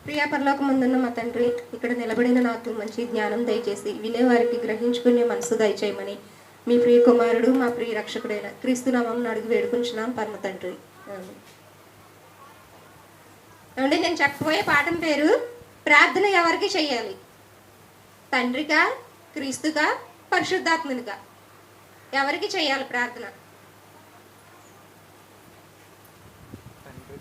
ప్రియా పరలోకమందున్న మా తండ్రి, ఇక్కడ నిలబడిన నాకు మంచి జ్ఞానం దయచేసి వినేవారికి గ్రహించుకునే మనసు దయచేయమని మీ ప్రియ కుమారుడు మా ప్రియ రక్షకుడైన క్రీస్తు నామమున అడిగి వేడుకుంటున్నాం పరమ తండ్రి. ఏమండి, నేను చెప్పబోయే పాఠం పేరు ప్రార్థన ఎవరికి చేయాలి? తండ్రిగా, క్రీస్తుగా, పరిశుద్ధాత్మనిగా ఎవరికి చేయాలి ప్రార్థన?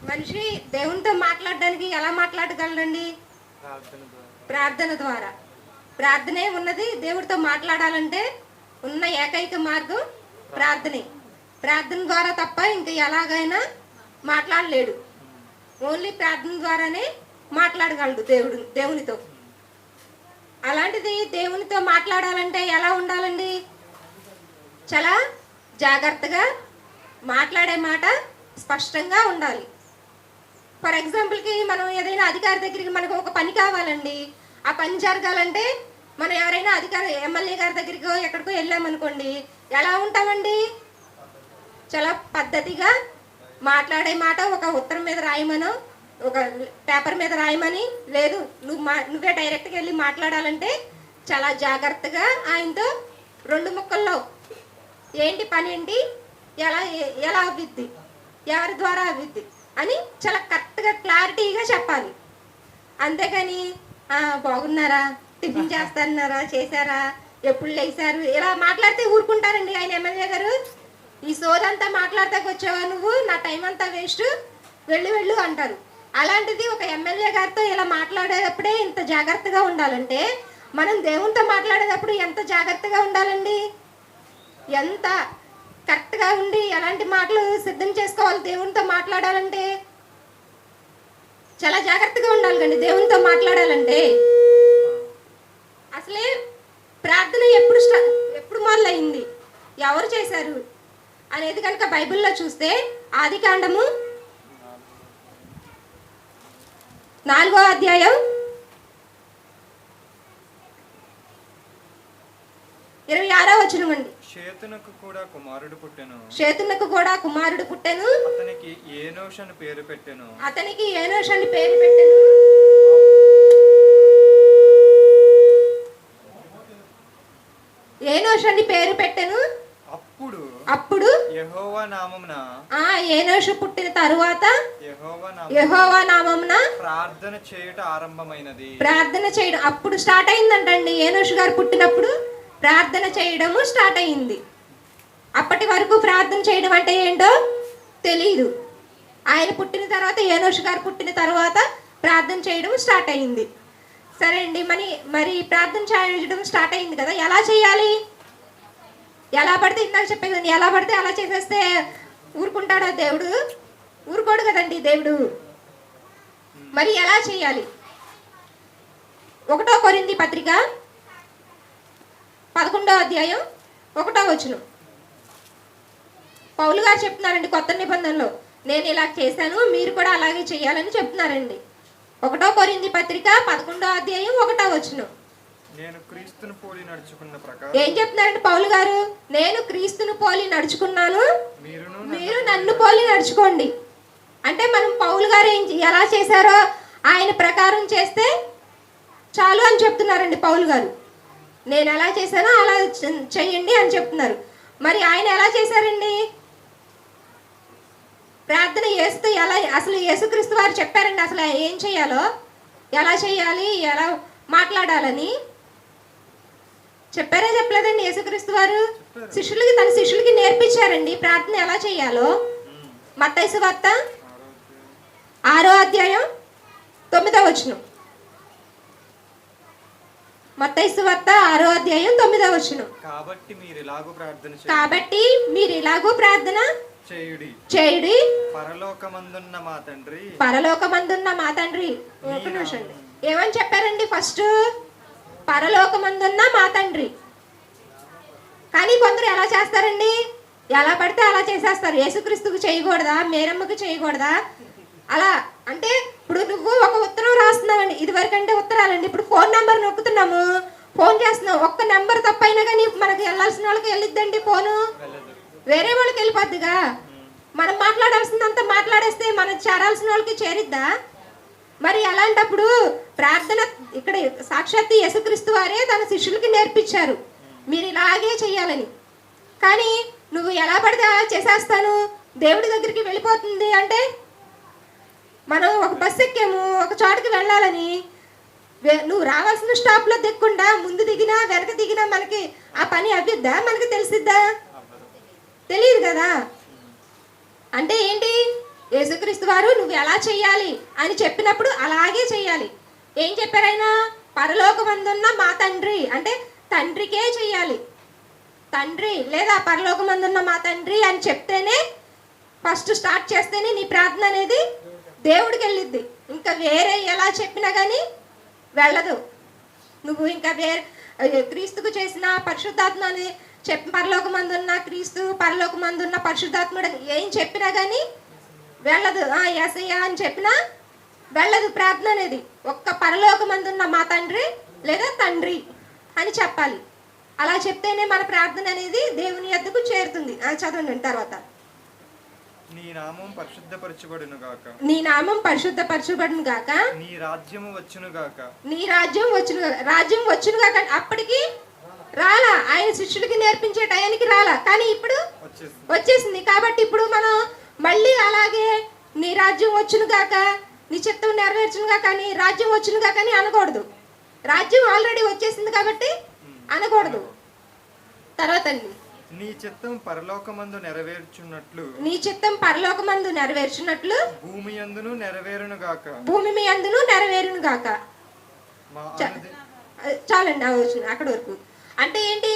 మనిషి దేవునితో మాట్లాడడానికి ఎలా మాట్లాడగలరండి? ప్రార్థన ద్వారా. ప్రార్థనే ఉన్నది. దేవుడితో మాట్లాడాలంటే ఉన్న ఏకైక మార్గం ప్రార్థనే. ప్రార్థన ద్వారా తప్ప ఇంకా ఎలాగైనా మాట్లాడలేడు. ఓన్లీ ప్రార్థన ద్వారానే మాట్లాడగలడు దేవునితో. అలాంటిది దేవునితో మాట్లాడాలంటే ఎలా ఉండాలండి? చాలా జాగ్రత్తగా మాట్లాడే మాట స్పష్టంగా ఉండాలి. ఫర్ ఎగ్జాంపుల్కి మనం ఏదైనా అధికారి దగ్గరికి మనకు ఒక పని కావాలండి. ఆ పని జరగాలంటే మనం ఎవరైనా అధికారి ఎమ్మెల్యే గారి దగ్గరికి ఎక్కడికో వెళ్ళామనుకోండి, ఎలా ఉంటామండి? చాలా పద్ధతిగా మాట్లాడే మాట ఒక ఉత్తరం మీద రాయమనో, ఒక పేపర్ మీద రాయమని లేదు, నువ్వే డైరెక్ట్గా వెళ్ళి మాట్లాడాలంటే చాలా జాగ్రత్తగా ఆయనతో రెండు ముక్కల్లో ఏంటి పని ఏంటి, ఎలా అవ్విద్ది, ఎవరి ద్వారా అవ్విద్ది అని చాలా కరెక్ట్గా క్లారిటీగా చెప్పాలి. అంతేగాని బాగున్నారా, టిఫిన్ చేస్తారన్నారా, చేశారా, ఎప్పుడు లేచారు, ఇలా మాట్లాడితే ఊరుకుంటారండి ఆయన ఎమ్మెల్యే గారు. ఈ సోదంతా మాట్లాడతాకు వచ్చావా నువ్వు, నా టైం అంతా వేస్ట్, వెళ్ళు అంటారు. అలాంటిది ఒక ఎమ్మెల్యే గారితో ఇలా మాట్లాడేటప్పుడే ఇంత జాగ్రత్తగా ఉండాలంటే మనం దేవునితో మాట్లాడేటప్పుడు ఎంత జాగ్రత్తగా ఉండాలండి? ఎంత కరెక్ట్గా ఉండి ఎలాంటి మాటలు సిద్ధం చేసుకోవాలి దేవునితో మాట్లాడాలంటే? చాలా జాగ్రత్తగా ఉండాలి కండి దేవునితో మాట్లాడాలంటే. అసలే ప్రార్థన ఎప్పుడు మొదలైంది, ఎవరు చేశారు అనేది కనుక బైబిల్లో చూస్తే ఆదికాండము 4వ అధ్యాయం 26వ వచనం అండి. షేతునకు కూడా కుమారుడు పుట్టెను. అతనికి ఏనోష్ అని పేరు పెట్టెను. అప్పుడు యెహోవా నామమున ఏనోషు పుట్టిన తరువాత యెహోవా నామమున ప్రార్థన చేయడం అప్పుడు స్టార్ట్ అయిందంటండి. ఏనోషు గారు పుట్టినప్పుడు ప్రార్థన చేయడము స్టార్ట్ అయింది. అప్పటి వరకు ప్రార్థన చేయడం అంటే ఏంటో తెలియదు. ఆయన పుట్టిన తర్వాత, ఏనోషు గారు పుట్టిన తర్వాత ప్రార్థన చేయడం స్టార్ట్ అయింది. సరే అండి, మరి ప్రార్థన చేయడం స్టార్ట్ అయింది కదా, ఎలా చేయాలి? ఎలా పడితే ఇందాక చెప్పే కదండి, ఎలా పడితే అలా చేసేస్తే ఊరుకుంటాడా దేవుడు? ఊరుకోడు కదండి దేవుడు. మరి ఎలా చేయాలి? 1 కొరింథీ పత్రిక 11వ అధ్యాయం 1వ వచనం. పౌలు గారు చెప్తున్నారండి కొత్త నిబంధనలో, నేను ఇలా చేశాను, మీరు కూడా అలాగే చేయాలని చెప్తున్నారండి. 1 కొరింథీ పత్రిక 11వ అధ్యాయం 1వ వచనం. నేను క్రీస్తును పోలి నడుచుకున్న ప్రకారం ఏం చెప్తున్నారండి పౌలు గారు? నేను క్రీస్తును పోలి నడుచుకున్నాను, మీరు నన్ను పోలి నడుచుకోండి. అంటే మనం పౌలు గారు ఎలా చేశారో ఆయన ప్రకారం చేస్తే చాలు అని చెప్తున్నారండి పౌలు గారు. నేను ఎలా చేశానో అలా చెయ్యండి అని చెప్తున్నారు. మరి ఆయన ఎలా చేశారండి ప్రార్థన? యేసుతో ఎలా, అసలు యేసుక్రీస్తు వారు చెప్పారండి అసలు ఏం చేయాలో, ఎలా చేయాలి, ఎలా మాట్లాడాలని చెప్పారా? చెప్పలేదండి యేసుక్రీస్తు వారు. తన శిష్యులకి నేర్పించారండి ప్రార్థన ఎలా చేయాలో. మత్తయి సువార్త 6వ అధ్యాయం 9వ వచనం. మత్తయి సువార్త 6వ అధ్యాయం 9వ వచనం. కాబట్టి మీరు ఇలాగూ ప్రార్థన చేయుడి. పరలోకమందున్న మా తండ్రి. ఒక నిమిషం, ఏమని చెప్పారండి ఫస్ట్? పరలోకమందున్న మా తండ్రి. కానీ కొందరు ఎలా చేస్తారండి, ఎలా పడితే అలా చేసేస్తారు. యేసుక్రీస్తుకు చేయకూడదా, మేరమ్మకు చేయకూడదా? అలా అంటే ఇప్పుడు నువ్వు ఒక ఉత్తరం రాస్తున్నావండి, ఇదివరకంటే ఉత్తరాలండి, ఇప్పుడు ఫోన్ నెంబర్ నొక్కుతున్నాము, ఫోన్ చేస్తున్నావు, ఒక్క నెంబర్ తప్పైనా కానీ మనకి వెళ్ళాల్సిన వాళ్ళకి వెళ్ళిద్దండి ఫోను, వేరే వాళ్ళకి వెళ్ళిపోద్దిగా. మనం మాట్లాడాల్సిందంతా మాట్లాడేస్తే మనం చేరాల్సిన వాళ్ళకి చేరిద్దా? మరి అలాంటప్పుడు ప్రార్థన ఇక్కడ సాక్షాత్తు యేసుక్రీస్తు వారే తన శిష్యులకి నేర్పించారు మీరు ఇలాగే చెయ్యాలని. కానీ నువ్వు ఎలా పడితే అలా చేసేస్తాను, దేవుడి దగ్గరికి వెళ్ళిపోతుంది అంటే, మనం ఒక బస్సు ఎక్కాము, ఒక చోటకి వెళ్ళాలని, నువ్వు రావాల్సిన స్టాప్లో దిగకుండా ముందు దిగినా వెనక దిగినా మనకి ఆ పని అవ్విద్దా, మనకి తెలిసిద్దా? తెలియదు కదా. అంటే ఏంటి, యేసుక్రీస్తు వారు నువ్వు ఎలా చెయ్యాలి అని చెప్పినప్పుడు అలాగే చెయ్యాలి. ఏం చెప్పారు ఆయన? పరలోకమందున్న మా తండ్రి అంటే తండ్రికే చెయ్యాలి. తండ్రి లేదా పరలోకమందున్న మా తండ్రి అని చెప్తేనే, ఫస్ట్ స్టార్ట్ చేస్తేనే నీ ప్రార్థన అనేది దేవుడికి వెళ్ళిద్ది. ఇంకా వేరే ఎలా చెప్పినా కానీ వెళ్ళదు. నువ్వు ఇంకా వేరే క్రీస్తుకు చేసిన పరిశుద్ధాత్మ అని చెప్పి పరలోకమందున్న క్రీస్తు, పరలోకమందున్న పరిశుద్ధాత్ముడు ఏం చెప్పినా కానీ వెళ్ళదు. యేసయ్య అని చెప్పినా వెళ్ళదు ప్రార్థన అనేది. ఒక్క పరలోకమందున్న మా తండ్రి లేదా తండ్రి అని చెప్పాలి. అలా చెప్తేనే మన ప్రార్థన అనేది దేవుని యొద్దకు చేరుతుంది. చదవండి తర్వాత. నీ నామం పరిశుద్ధపరచబడును గాక, నీ నామం పరిశుద్ధపరచబడును గాక, నీ రాజ్యము వచ్చును గాక, నీ రాజ్యం వచ్చును గాక. రాజ్యం వచ్చును గాక అప్పటికి రాలా, ఆయన శిష్యులకి నేర్పించే టయానికి రాలా, కానీ ఇప్పుడు వచ్చేసింది. కాబట్టి ఇప్పుడు మనం మళ్ళీ అలాగే నీ రాజ్యం వచ్చును గాక, నీ చిత్తం నెరవేర్చును గాక, నీ రాజ్యం వచ్చును గాక అని అనకూడదు. రాజ్యం ఆల్రెడీ వచ్చేసింది కాబట్టి అనకూడదు. తర్వాత అండి, నీ చిత్తం పరలోకమందు నెరవేర్చున్నట్లు, నీ చిత్తం పరలోకమందు నెరవేర్చున్నట్లు భూమి యందును నెరవేరును గాక, భూమి మీ అందును నెరవేరును గాక. చాలండి అక్కడ వరకు. అంటే ఏంటి,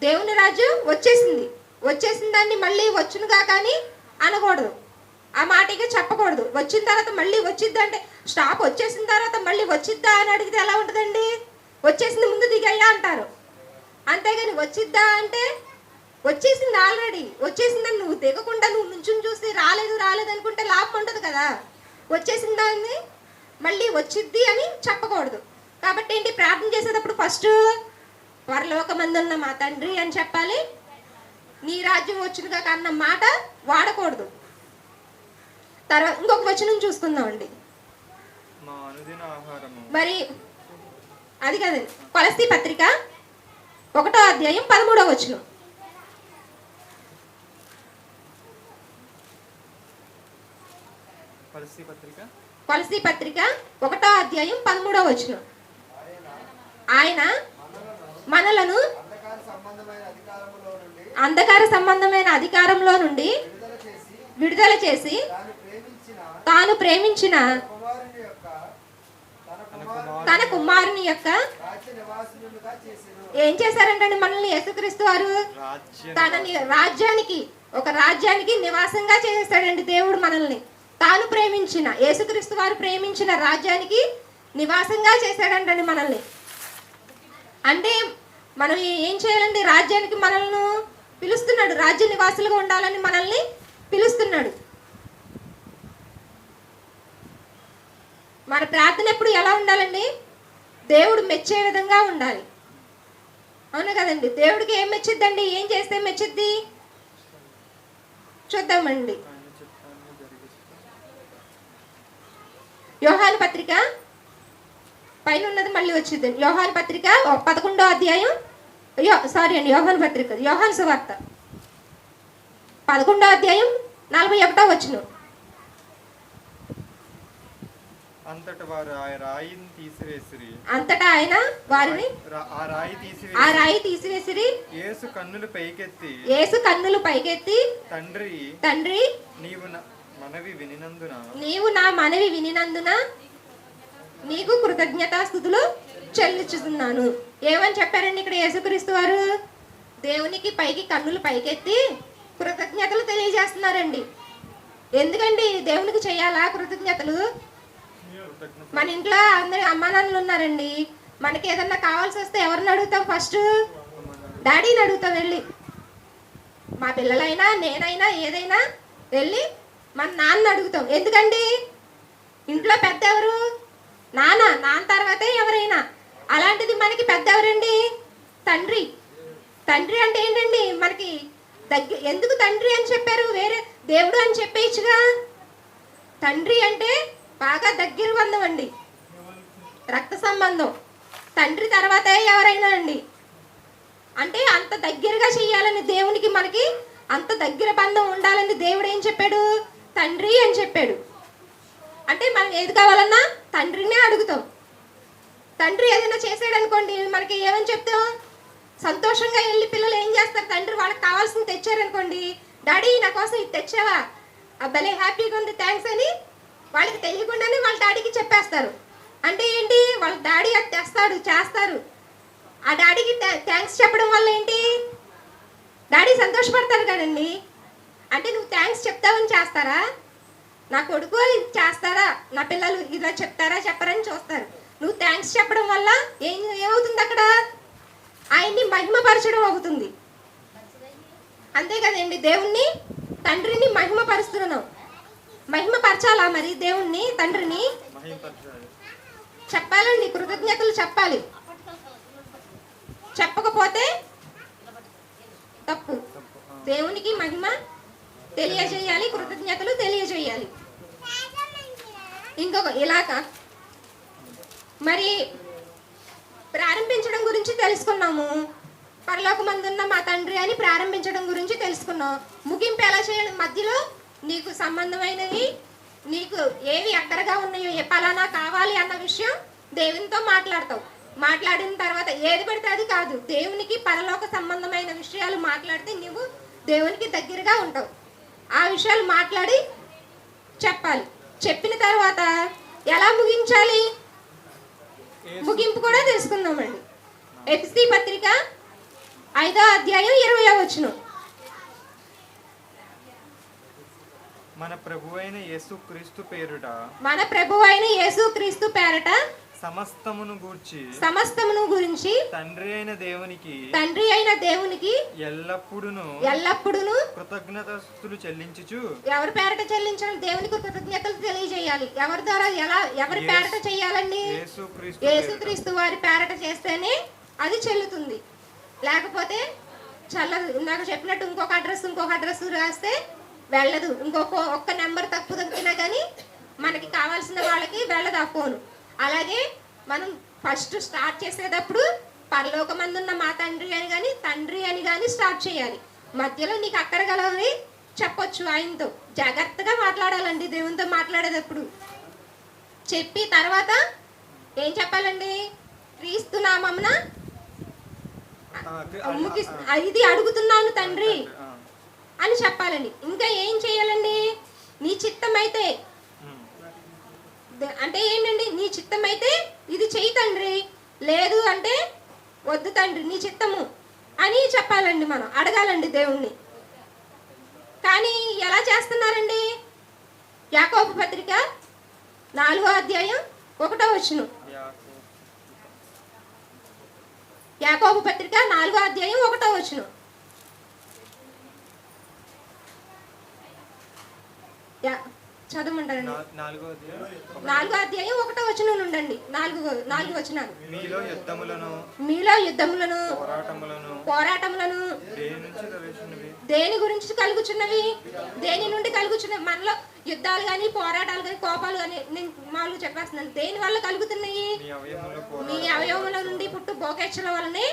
దేవుని రాజ్యం వచ్చేసింది, వచ్చేసిన దాన్ని మళ్ళీ వచ్చును గాక అని అనకూడదు. ఆ మాటగా చెప్పకూడదు. వచ్చిన తర్వాత మళ్ళీ వచ్చిద్దా అంటే, స్టాప్ వచ్చేసిన తర్వాత మళ్ళీ వచ్చిద్దా అని అడిగితే ఎలా ఉంటుందండి? వచ్చేసింది ముందు దిగయ్యా అంటారు. అంతేగాని వచ్చిద్దా అంటే వచ్చేసింది, ఆల్రెడీ వచ్చేసిందని నువ్వు దిగకుండా నువ్వు నుంచుని చూసి రాలేదు రాలేదు అనుకుంటే లాభం ఉండదు కదా. వచ్చేసిన దాన్ని మళ్ళీ వచ్చిద్ది అని చెప్పకూడదు. కాబట్టి ఏంటి, ప్రార్థన చేసేటప్పుడు ఫస్ట్ పరలోకమందున్న మా తండ్రి అని చెప్పాలి. నీ రాజ్యం వచ్చునుగా అన్న మాట వాడకూడదు. తర్వాత ఇంకొక వచనం చూసుకుందామండి. మరి అది కదండి, కొలస్సీ పత్రిక 1వ అధ్యాయం 13వ వచనం. కొలస్సీ పత్రిక 1వ అధ్యాయం 13వ వచనం. ఆయన మనలను అంధకార సంబంధమైన అధికారంలో నుండి విడుదల చేసి తాను ప్రేమించిన తన కుమారుని యొక్క ఏం చేశారంటే మనల్ని యేసుక్రీస్తు వారు తన రాజ్యానికి, ఒక రాజ్యానికి నివాసంగా చేసేస్తాడండి దేవుడు మనల్ని. తాను ప్రేమించిన, యేసుక్రీస్తు వారు ప్రేమించిన రాజ్యానికి నివాసంగా చేశాడంటండి మనల్ని. అంటే మనం ఏం చేయాలండి, రాజ్యానికి మనల్ని పిలుస్తున్నాడు, రాజ్య నివాసులుగా ఉండాలని మనల్ని పిలుస్తున్నాడు. మన ప్రార్థన ఎప్పుడు ఎలా ఉండాలండి, దేవుడు మెచ్చే విధంగా ఉండాలి. అవును కదండి. దేవుడికి ఏం మెచ్చిద్దండి, ఏం చేస్తే మెచ్చిద్ది చూద్దామండి. యోహాను పత్రిక పైన ఉన్నది మళ్ళీ వచ్చిందండి. యోహాను పత్రిక 11వ అధ్యాయం, యోహాను పత్రిక, యోహాను సువార్త 11వ అధ్యాయం 41వ వచనం. అంతటా ఆయన వారిని ఆ రాయి తీసివేసిరి. యేసు కన్నులు పైకెత్తి తండ్రి నీవు నా మనవి వినినందున నీకు కృతజ్ఞతాస్తుతులు చెల్లించుతున్నాను. ఏమని చెప్పారండి ఇక్కడ యేసుక్రీస్తు వారు? దేవునికి పైకి కన్నులు పైకెత్తి కృతజ్ఞతలు తెలియజేస్తున్నారండి. ఎందుకండి దేవునికి చేయాలా కృతజ్ఞతలు? మన ఇంట్లో అందరి అమ్మా నాన్నలు ఉన్నారండి. మనకి ఏదన్నా కావాల్సి వస్తే ఎవరిని అడుగుతాం? ఫస్ట్ డాడీని అడుగుతాం వెళ్ళి. మా పిల్లలైనా నేనైనా ఏదైనా వెళ్ళి మన నాన్న అడుగుతాం. ఎందుకండి, ఇంట్లో పెద్ద ఎవరు? నాన్న తర్వాతే ఎవరైనా. అలాంటిది మనకి పెద్ద ఎవరండి? తండ్రి. తండ్రి అంటే ఏంటండి మనకి ఎందుకు తండ్రి అని చెప్పారు? వేరే దేవుడు అని చెప్పేయచ్చుగా. తండ్రి అంటే బాగా దగ్గర బంధం అండి, రక్త సంబంధం. తండ్రి తర్వాతే ఎవరైనా అండి. అంటే అంత దగ్గరగా చెయ్యాలని దేవునికి, మనకి అంత దగ్గర బంధం ఉండాలని దేవుడు ఏం చెప్పాడు? తండ్రి అని చెప్పాడు. అంటే మనం ఏది కావాలన్నా తండ్రినే అడుగుతాం. తండ్రి ఏదైనా చేసాడు అనుకోండి, మనకి ఏమని చెప్తాం? సంతోషంగా వెళ్ళి పిల్లలు ఏం చేస్తారు? తండ్రి వాళ్ళకి కావాల్సింది తెచ్చారనుకోండి, డాడీ నా కోసం ఇది తెచ్చావా, భలే హ్యాపీగా ఉంది, థ్యాంక్స్ అని వాళ్ళకి తెలియకుండానే వాళ్ళ డాడీకి చెప్పేస్తారు. అంటే ఏంటి? వాళ్ళ డాడీ అది తెస్తాడు, చేస్తారు. ఆ డాడీకి థ్యాంక్స్ చెప్పడం వల్ల ఏంటి? డాడీ సంతోషపడతారు కదండి. అంటే నువ్వు థ్యాంక్స్ చెప్తావని చేస్తారా? నా కొడుకు ఇది చేస్తారా, నా పిల్లలు ఇలా చెప్తారా చెప్పరని చూస్తారు. నువ్వు థ్యాంక్స్ చెప్పడం వల్ల ఏమవుతుంది? అక్కడ ఆయన్ని మహిమపరచడం అవుతుంది. అంతే కదండి. దేవుణ్ణి, తండ్రిని మహిమపరుస్తున్నాం. మహిమపరచాలా మరి దేవుణ్ణి, తండ్రిని? చెప్పాలండి, కృతజ్ఞతలు చెప్పాలి. చెప్పకపోతే తప్పు. దేవునికి మహిమ తెలియజేయాలి, కృతజ్ఞతలు తెలియజేయాలి. ఇంకొక ఇలాగ మరి ప్రారంభించడం గురించి తెలుసుకున్నాము. పరలోకమందున్న మా తండ్రి అని ప్రారంభించడం గురించి తెలుసుకున్నాం. ముగింపు ఎలా చేయాలి? మధ్యలో నీకు సంబంధమైనవి, నీకు ఏవి అక్కడగా ఉన్నాయో, ఏ పలానా కావాలి అన్న విషయం దేవునితో మాట్లాడతావు. మాట్లాడిన తర్వాత ఏది పడితే అది కాదు, దేవునికి పరలోక సంబంధమైన విషయాలు మాట్లాడితే నువ్వు దేవునికి దగ్గరగా ఉంటావు. ఆ విషయాలు మాట్లాడి చెప్పాలి. చెప్పిన తర్వాత ఎలా ముగించాలి, ముగింపు కూడా తెలుసుకుందామండి. ఎఫెసీ పత్రిక 5వ అధ్యాయం 20వ వచనం. మన ప్రభువైన యేసుక్రీస్తు పేరుట, మన ప్రభువైన యేసుక్రీస్తు పేరట సమస్తమును గురించి తండ్రి అయిన దేవునికి ఎల్లప్పుడూ కృతజ్ఞతలు చెల్లించుచు. ఎవరి పేరట చెల్లించాలి? దేవునికి కృతజ్ఞతలు తెలియజేయాలి. ఎవరి ద్వారా? ఎవరి పేరట చేయాలండి? యేసుక్రీస్తు వారి పేరట చేస్తేనే అది చెల్లుతుంది. లేకపోతే నాకు చెప్పినట్టు ఇంకొక అడ్రస్ రాస్తే వెళ్ళదు. ఒక్క నెంబర్ తప్పు తగ్గినా కానీ మనకి కావాల్సిన వాళ్ళకి వెళ్ళదు ఆ ఫోను. అలాగే మనం ఫస్ట్ స్టార్ట్ చేసేటప్పుడు పరలోకమందున్న మా తండ్రి అని కానీ, తండ్రి అని కానీ స్టార్ట్ చేయాలి. మధ్యలో నీకు అక్కడ గలవి చెప్పొచ్చు ఆయనతో. జాగ్రత్తగా మాట్లాడాలండి దేవునితో మాట్లాడేటప్పుడు. చెప్పి తర్వాత ఏం చెప్పాలండి? క్రీస్తు నామమున ఇది అడుగుతున్నాను తండ్రి అని చెప్పాలండి. ఇంకా ఏం చేయాలండి? నీ చిత్తం అయితే, అంటే ఏంటండి? నీ చిత్తం అయితే ఇది చెయ్యి తండ్రి, లేదు అంటే వద్దు తండ్రి నీ చిత్తము అని చెప్పాలండి. మనం అడగాలండి దేవుణ్ణి. కానీ ఎలా చేస్తున్నారండి? యాకోబు పత్రిక 4వ అధ్యాయం 1వ వచనం. యాకోబు పత్రిక 4వ అధ్యాయం 1వ వచనం. చదవమంటారండి? 4వ అధ్యాయం 1వ వచనం నుండండి. 4 వచనాలు. మీలో యుద్ధములను పోరాటములను దేని గురించి కలుగుచున్నవి? దేని నుండి కలుగుచున్నవి? మనలో యుద్ధాలు కానీ, పోరాటాలు కానీ, కోపాలు కానీ, నేను మామూలుగా చెప్పేస్తున్నాను. దేని వల్ల కలుగుతున్నాయి? మీ అవయవముల నుండి పుట్టు బోకేచ్చల వల్లనే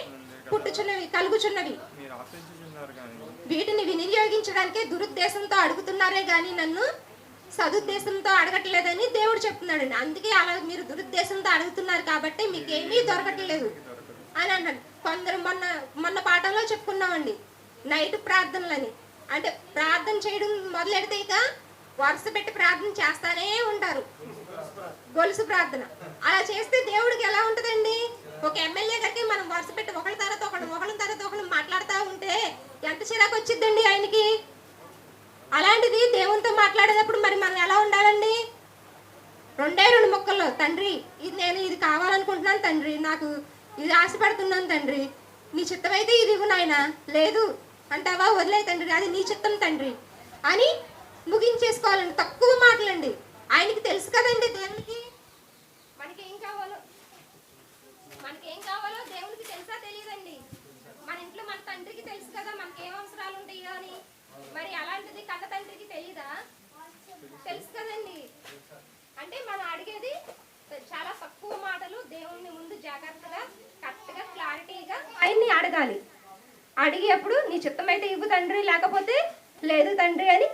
కలుగుచున్నవి. వీటిని వినియోగించడానికే దురుద్దేశంతో అడుగుతున్నారే గాని నన్ను సదుద్దేశంతో అడగట్లేదని దేవుడు చెప్తున్నాడండి. అందుకే అలా మీరు దురుద్దేశంతో అడుగుతున్నారు కాబట్టి మీకేమీ దొరకట్లేదు అని అన్నాడు. కొందరు మొన్న పాఠంలో చెప్పుకున్నామండి, నైట్ ప్రార్థనలని. అంటే ప్రార్థన చేయడం మొదలెడితే ఇక వరుస పెట్టి ప్రార్థన చేస్తానే ఉంటారు, గొలుసు ప్రార్థన. అలా చేస్తే దేవుడికి ఎలా ఉంటుందండి? ఒక ఎమ్మెల్యే గారికి మనం వరుస పెట్టి ఒకళ్ళ తర్వాత ఒకళ్ళు మాట్లాడుతూ ఉంటే ఎంత చిరాకు వచ్చిద్దండి ఆయనకి. అలాంటిది దేవునితో మాట్లాడేటప్పుడు మరి మనం ఎలా ఉండాలండి? 2 ముక్కల్లో, తండ్రి నేను ఇది కావాలనుకుంటున్నాను తండ్రి, నాకు ఇది ఆశపడుతున్నాను తండ్రి, నీ చిత్తమైతే ఇది ఇవ్వు నాయన, లేదు అంటావా వదిలే తండ్రి, అది నీ చిత్తం తండ్రి అని ముగించేసుకోవాలండి. తక్కువ మాటలండి. ఆయనకి తెలుసు కదండి దేవునికి మనకేం కావాలో దేవునికి తెలుసా తెలియదండి? మన ఇంట్లో మన తండ్రికి తెలుసు కదా మనకేం అవసరాలు ఉంటాయో అని. మరి అలాంటిది కన్న తండ్రికి తెలియదా? తెలుసు కదండి. అంటే మన అడిగేప్పుడు నీ చిత్తమైతే ఇవ్వు తండ్రి, లేకపోతే లేదు తండ్రి అని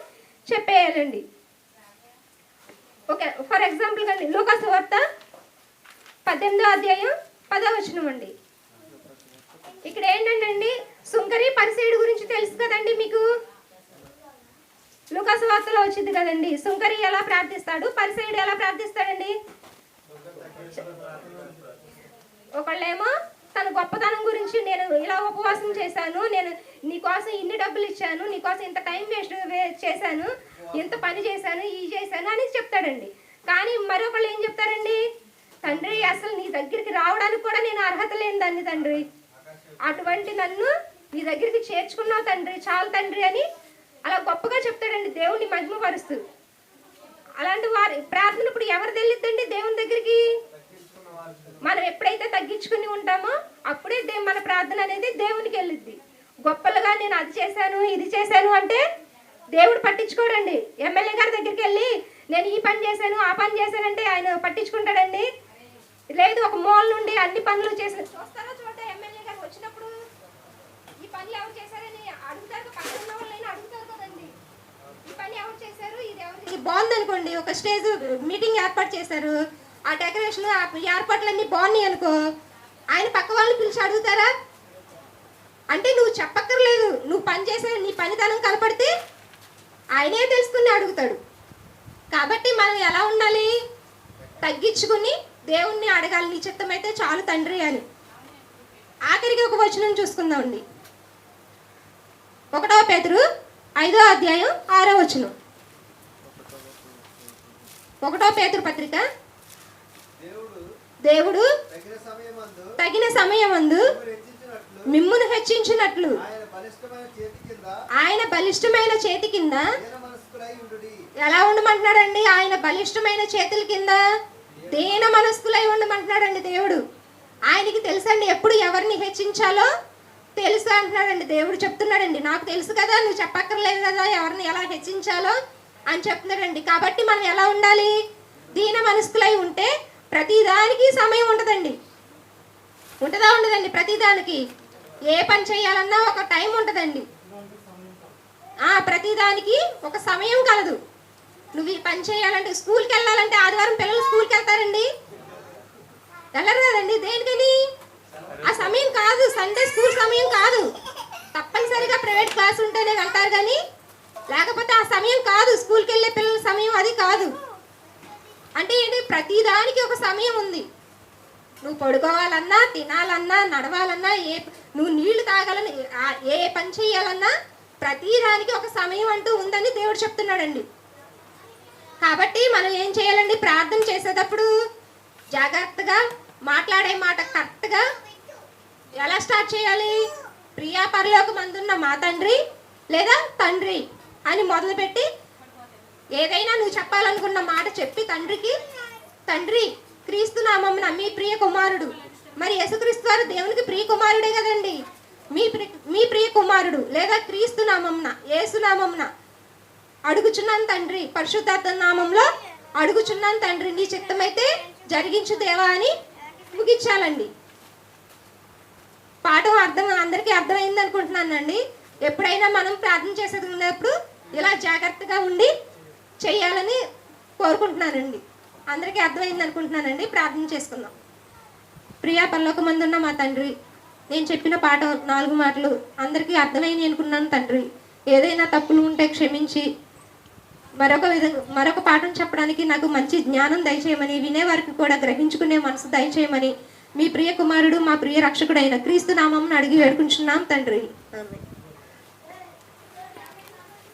చెప్పేయాలండి. ఓకే, ఫర్ ఎగ్జాంపుల్ కండి లూకా సువార్త 18వ అధ్యాయం 10వ వచనం అండి. ఇక్కడ ఏంటంటే సుంకరి పరిసయ్యుడు గురించి తెలుసు కదండి మీకు. లూకా సువార్తలో వచ్చింది కదండి, సుంకరి ఎలా ప్రార్థిస్తాడు, పరిసయ్యుడు ఎలా ప్రార్థిస్తాడండి. ఒకళ్ళేమో తన గొప్పతనం గురించి, నేను ఇలా ఉపవాసం చేశాను, నేను నీకోసం ఇన్ని డబ్బులు ఇచ్చాను, నీకోసం ఇంత టైం వేస్ట్ చేశాను, ఇంత పని చేశాను, ఈ చేశాను అని చెప్తాడండి. కానీ మరొకళ్ళు ఏం చెప్తారండి, తండ్రి అసలు నీ దగ్గరికి రావడానికి కూడా నేను అర్హత లేని దాన్ని తండ్రి, అటువంటి నన్ను నీ దగ్గరికి చేర్చుకున్నావు తండ్రి, చాలు తండ్రి అని అలా గొప్పగా చెప్తాడండి, దేవుణ్ణి మహిమపరుస్తూ. అలాంటి వారి ప్రార్థన ఇప్పుడు ఎవరు తెలియద్దండి దేవుని దగ్గరికి. మనం ఎప్పుడైతే తగ్గించుకుని ఉంటామో అప్పుడే మన ప్రార్థన అనేది దేవునికి వెళ్ళిద్ది. గొప్పలుగా నేను అది చేశాను ఇది చేశాను అంటే దేవుడు పట్టించుకోడండి. ఎమ్మెల్యే గారి దగ్గరికి వెళ్ళి నేను ఈ పని చేశాను ఆ పని చేశానంటే ఆయన పట్టించుకుంటాడండి. లేదు ఒక మూల నుండి అన్ని పనులు చేశాను చూస్తారా, చూడండి ఎమ్మెల్యే గారు వచ్చినప్పుడు ఈ పనులు ఎవరు చేశారని అడుగుతారు, పక్కన వాళ్ళైనా అడుగుతారు కదండి, ఈ పని ఎవరు చేశారు, ఇది ఎవరు. ఇది బాగుంది అనుకోండి, ఒక స్టేజ్ మీటింగ్ ఏర్పాటు చేశారు, ఆ డెకరేషన్ ఆ ఏర్పాట్లన్నీ బాగున్నాయి అనుకో, ఆయన పక్క వాళ్ళని పిలిచి అడుగుతారా? అంటే నువ్వు చెప్పక్కర్లేదు, నువ్వు పని చేసే నీ పనితనం కనపడితే ఆయనే తెలుసుకుని అడుగుతాడు. కాబట్టి మనం ఎలా ఉండాలి, తగ్గించుకుని దేవుణ్ణి అడగాలి, నీ చిత్తమైతే చాలు తండ్రి అని. ఆఖరికి ఒక వచనం చూసుకుందామండి, 1 పేతురు 5వ అధ్యాయం 6వ వచనం. 1 పేతురు పత్రిక, దేవుడు తగిన సమయమందు మిమ్మును హెచ్చించినట్లు ఆయన బలిష్టమైన చేతి కింద ఎలా ఉండమంటున్నాడండి, ఆయన బలిష్టమైన చేతుల కింద దీన మనస్కులై ఉండమంటున్నాడండి దేవుడు. ఆయనకి తెలుసండి ఎప్పుడు ఎవరిని హెచ్చించాలో తెలుసు అంటున్నాడండి దేవుడు. చెప్తున్నాడండి, నాకు తెలుసు కదా, నువ్వు చెప్పక్కర్లేదు కదా ఎవరిని ఎలా హెచ్చించాలో అని చెప్తున్నాడండి. కాబట్టి మనం ఎలా ఉండాలి, దీన మనస్కులై ఉంటే ప్రతిదానికి సమయం ఉంటుందండి. ఉంటుందా ఉండదండి? ప్రతిదానికి ఏ పని చేయాలన్నా ఒక టైం ఉంటుందండి. ప్రతిదానికి ఒక సమయం కలదు. నువ్వు ఈ పని చేయాలంటే, స్కూల్కి వెళ్ళాలంటే ఆదివారం పిల్లలు స్కూల్కి వెళ్తారండి, వెళ్ళరు కదండి. దేనికని? ఆ సమయం కాదు, సండే స్కూల్ సమయం కాదు. తప్పనిసరిగా ప్రైవేట్ క్లాస్ ఉంటేనే వెళ్తారు, కానీ లేకపోతే ఆ సమయం కాదు. స్కూల్కి వెళ్ళే పిల్లల సమయం అది కాదు. అంటే ఏంటి, ప్రతిదానికి ఒక సమయం ఉంది. నువ్వు పడుకోవాలన్నా, తినాలన్నా, నడవాలన్నా, నువ్వు నీళ్లు తాగాలన్నా, ఏ పని చేయాలన్నా ప్రతిదానికి ఒక సమయం అంటూ ఉందని దేవుడు చెప్తున్నాడండి. కాబట్టి మనం ఏం చేయాలండి, ప్రార్థన చేసేటప్పుడు జాగ్రత్తగా మాట్లాడే మాట కరెక్ట్గా ఎలా స్టార్ట్ చేయాలి, ప్రియా పరలోకమందున్న మా తండ్రి లేదా తండ్రి అని మొదలుపెట్టి ఏదైనా నువ్వు చెప్పాలనుకున్న మాట చెప్పి తండ్రికి, తండ్రి క్రీస్తు నామమున మీ ప్రియ కుమారుడు, మరి యేసుక్రీస్తు వారు దేవునికి ప్రియ కుమారుడే కదండి, మీ ప్రియ కుమారుడు లేదా క్రీస్తు నామమున యేసు నామమున అడుగుచున్నాను తండ్రి, పరిశుద్ధాత్మ నామంలో అడుగుచున్నాను తండ్రి, నీ చిత్తమైతే జరిగించు దేవా అని ముగించాలండి. పాఠం అందరికీ అర్థమైంది అనుకుంటున్నానండి. ఎప్పుడైనా మనం ప్రార్థన చేసేది ఉన్నప్పుడు ఇలా జాగ్రత్తగా ఉండి చేయాలని కోరుకుంటున్నానండి. అందరికీ అర్థమైంది అనుకుంటున్నానండి. ప్రార్థన చేసుకుందాం. ప్రియా పరలోకమందున్న మా తండ్రి, నేను చెప్పిన పాట 4 మాటలు అందరికీ అర్థమైంది అనుకున్నాను తండ్రి. ఏదైనా తప్పులు ఉంటే క్షమించి మరొక పాఠం చెప్పడానికి నాకు మంచి జ్ఞానం దయచేయమని, వినేవారికి కూడా గ్రహించుకునే మనసు దయచేయమని మీ ప్రియ కుమారుడు మా ప్రియ రక్షకుడైన క్రీస్తు నామమున అడిగి వేడుకుంటున్నాం తండ్రి. ఆమేన్.